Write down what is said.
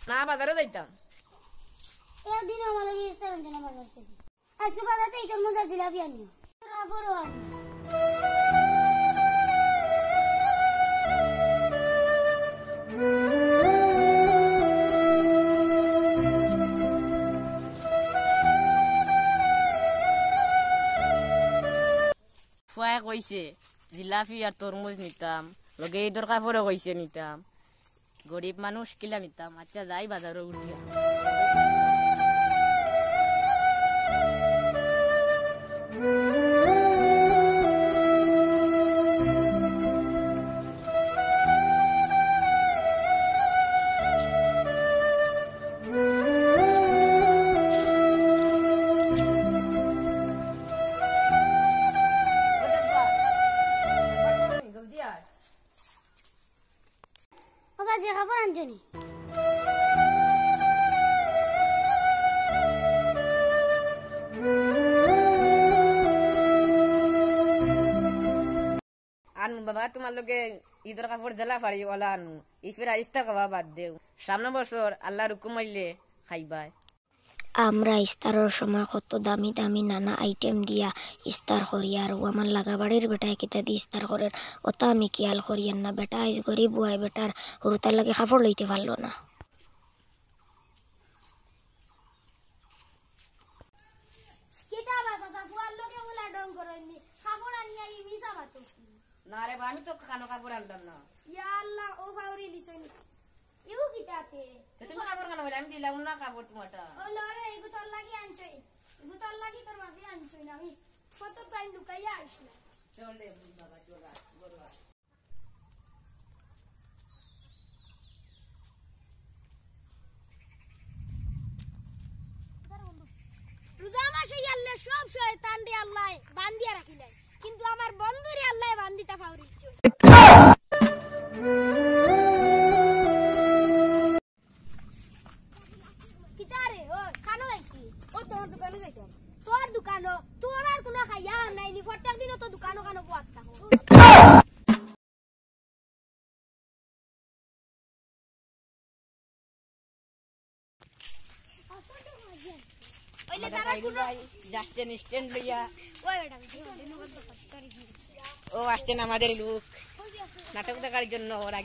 না বাজারে যাইতাম একদিন আমার লাগে ইস্তার আনতে বাজার থেকে আজকে বাজারে এইটার মজা জিলাপি আনিও রাবড়ও আনি ফুয়াই কইছে জিলাপি আর তরমুজ নিতাম লগে এই দরকার পরে কইছে নিতাম গরিব মানুষ কিলা নিতাম আচ্ছা যাই বাজারে উঠিয়া বাবা যে খাবার আনছনি আনু বাবা তোমার লগে ঈদের কাপড় জ্বালা ফাড়ি ওলা আনু ইফির আইস্তা খাওয়া বাদ দেও সামনে বছর আল্লাহর হুকুম হইলে খাইবাই আমরা ইস্তারের সময় কত দামি দামি নানা আইটেম দিয়া ইস্তার করি আর আমার লাগা বাড়ির বেটায় কিতা দি ইস্তার করেন ওটা আমি খেয়াল করিয়েন না বেটা আইস গরিব বুয়াই বেটার হরুতার লাগে কাপড় লইতে পারলো না কিটা বাসা সাফুয়ার লগে ওলা ডং করনি খাবার আনিয়া ই মিছা বাতো না রে আমি তো খানো কাপড় আনতাম না ইয়া আল্লাহ ও ফাউরি লিসনি ইউ কিটাতে তুমি কাপড় কেন বলে আমি দিলাম না কাপড় তোমারটা ও লরে এগু তোর লাগি আনছই এগু তোর লাগি তোর মাফি আনছই না আমি কত টাইম লুকাইয়া আসলা চল রে বাবা চল গরবা রোজা মাসে আল্লাহ সব শয়তান রে আল্লাহ বান্দিয়া রাখিলেন কিন্তু আমার বন্ধুরে আল্লাহ বান্দিতা ফাউরি চই কিতারে ও খানো আইছি ও তোমার দোকানে যাইতাম তোর দোকানো তোর আর কোনো খাইয়া নাইলি প্রত্যেক দিন তো দোকানো কানো বুয়াত থাকো ওইলে তারা কোনো যাচ্ছেন স্ট্যান্ড লইয়া ওই বেটা ভিডিও নগদ কষ্ট করিস ও আসছেন আমাদের লোক নাটক দেখার জন্য ওরা